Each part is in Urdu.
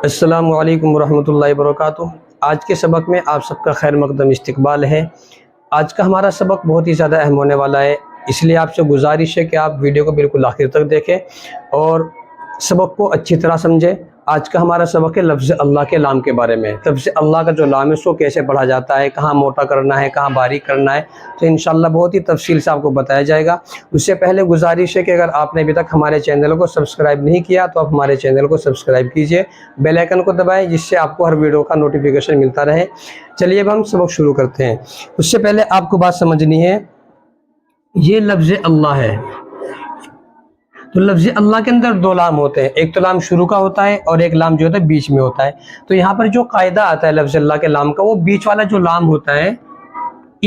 السلام علیکم ورحمۃ اللہ وبرکاتہ۔ آج کے سبق میں آپ سب کا خیر مقدم استقبال ہے۔ آج کا ہمارا سبق بہت ہی زیادہ اہم ہونے والا ہے، اس لیے آپ سے گزارش ہے کہ آپ ویڈیو کو بالکل آخر تک دیکھیں اور سبق کو اچھی طرح سمجھیں۔ آج کا ہمارا سبق ہے لفظ اللہ کے لام کے بارے میں۔ لفظ اللہ کا جو لام ہے اس کو کیسے پڑھا جاتا ہے، کہاں موٹا کرنا ہے، کہاں باریک کرنا ہے، تو انشاءاللہ بہت ہی تفصیل سے آپ کو بتایا جائے گا۔ اس سے پہلے گزارش ہے کہ اگر آپ نے ابھی تک ہمارے چینل کو سبسکرائب نہیں کیا تو آپ ہمارے چینل کو سبسکرائب کیجئے، بیل آئیکن کو دبائیں جس سے آپ کو ہر ویڈیو کا نوٹیفیکیشن ملتا رہے۔ چلیے اب ہم سبق شروع کرتے ہیں۔ اس سے پہلے آپ کو بات سمجھنی ہے، یہ لفظ اللہ ہے تو لفظ اللہ کے اندر دو لام ہوتے ہیں، ایک تو لام شروع کا ہوتا ہے اور ایک لام جو ہوتا ہے بیچ میں ہوتا ہے۔ تو یہاں پر جو قاعدہ آتا ہے لفظ اللہ کے لام کا، وہ بیچ والا جو لام ہوتا ہے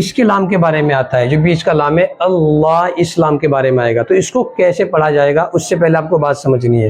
اس کے لام کے بارے میں آتا ہے۔ جو بیچ کا لام ہے اللہ، اس لام کے بارے میں آئے گا۔ تو اس کو کیسے پڑھا جائے گا اس سے پہلے آپ کو بات سمجھنی ہے۔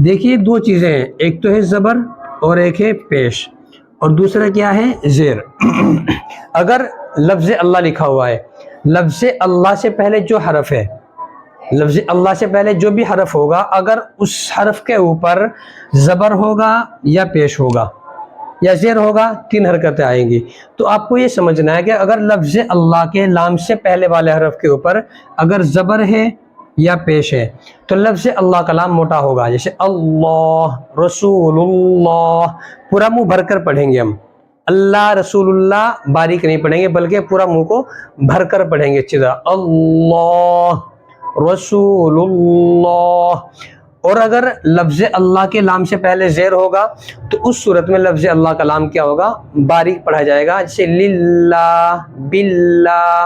دیکھیے دو چیزیں ہیں، ایک تو ہے زبر اور ایک ہے پیش، اور دوسرا کیا ہے زیر۔ اگر لفظ اللہ لکھا ہوا ہے، لفظ اللہ سے پہلے جو حرف ہے، لفظ اللہ سے پہلے جو بھی حرف ہوگا، اگر اس حرف کے اوپر زبر ہوگا یا پیش ہوگا یا زیر ہوگا، تین حرکتیں آئیں گی۔ تو آپ کو یہ سمجھنا ہے کہ اگر لفظ اللہ کے لام سے پہلے والے حرف کے اوپر اگر زبر ہے یا پیش ہے تو لفظ اللہ کا لام موٹا ہوگا، جیسے اللہ، رسول اللہ، پورا منہ بھر کر پڑھیں گے ہم۔ اللہ رسول اللہ باریک نہیں پڑھیں گے بلکہ پورا منہ کو بھر کر پڑھیں گے اچھی طرح، اللہ رسول اللہ۔ اور اگر لفظ اللہ کے لام سے پہلے زیر ہوگا تو اس صورت میں لفظ اللہ کا لام کیا ہوگا؟ باریک پڑھا جائے گا، جیسے للہ، باللہ،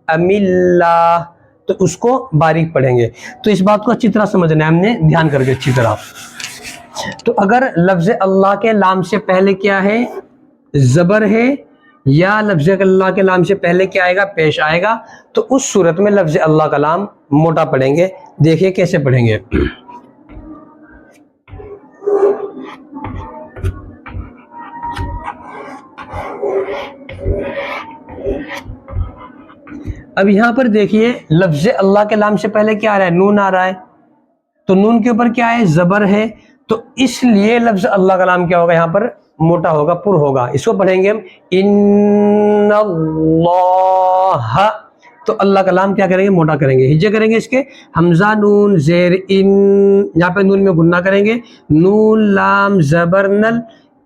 املہ، تو اس کو باریک پڑھیں گے۔ تو اس بات کو اچھی طرح سمجھنا ہے ہم نے، دھیان کر کے اچھی طرح۔ تو اگر لفظ اللہ کے لام سے پہلے کیا ہے؟ زبر ہے، یا لفظ اللہ کے لام سے پہلے کیا آئے گا؟ پیش آئے گا، تو اس صورت میں لفظ اللہ کا لام موٹا پڑھیں گے۔ دیکھیے کیسے پڑھیں گے۔ اب یہاں پر دیکھیے لفظ اللہ کے لام سے پہلے کیا آ رہا ہے؟ نون آ رہا ہے، تو نون کے اوپر کیا ہے؟ زبر ہے، تو اس لیے لفظ اللہ کا لام کیا ہوگا؟ یہاں پر موٹا ہوگا، پر ہوگا۔ اس کو پڑھیں گے ہم ان اللہ، تو اللہ کا لام کیا کریں گے؟ موٹا کریں گے۔ ہجے کریں گے اس کے، حمزہ نون زیر ان، یہاں پہ نون میں گننا کریں گے، نون لام زبر نل،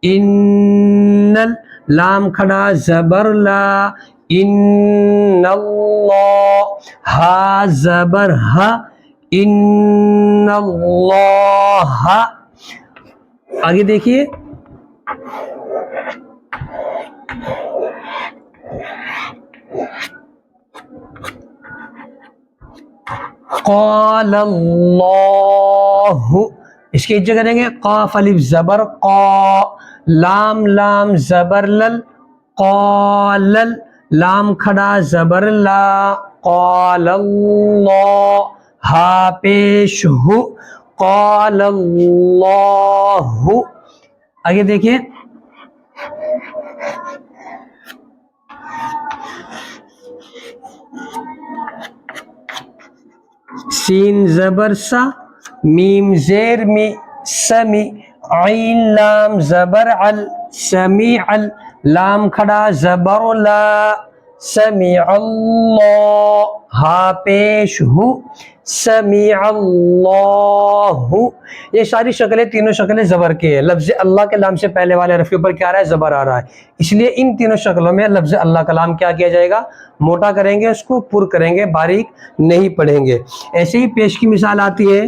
انل، لام کھڑا زبر لا، ان اللہ، ہا زبر ہا، ان اللہ۔ آگے دیکھیے، قال اللہ، اس کے ہجے کریں گے، قاف الف زبر قا، لام لام زبر لل، قالل، لام کھڑا زبر لا، قال اللہ، ہا پیش ہو، قال اللہ۔ آگے دیکھیے، سین زبر سا، میم زیر می، سمی، عین لام زبر عل، سمیع، لام کھڑا زبر لا، سمیع اللہ، ہا پیش ہو، سمیع اللہ۔ یہ ساری شکلیں، تینوں شکلیں زبر کی ہیں۔ لفظ اللہ کے لام سے پہلے والے حرف کے اوپر کیا آ رہا ہے؟ زبر آ رہا ہے، اس لیے ان تینوں شکلوں میں لفظ اللہ کا لام کیا کیا جائے گا؟ موٹا کریں گے، اس کو پر کریں گے، باریک نہیں پڑھیں گے۔ ایسے ہی پیش کی مثال آتی ہے،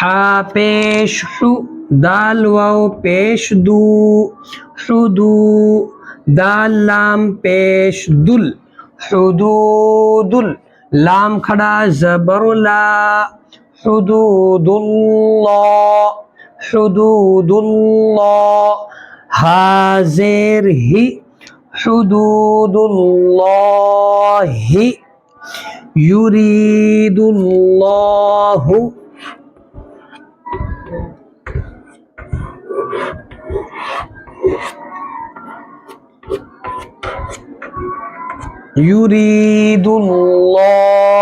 ہا پیش حو، دال واو پیش دو، حدو، دال لام پیش دل، حدود، لام کھڑا زبر لا، حدود اللہ، حدود اللہ، ہا زیر ہی، حدود اللہ، یرید اللہ، یرید اللہ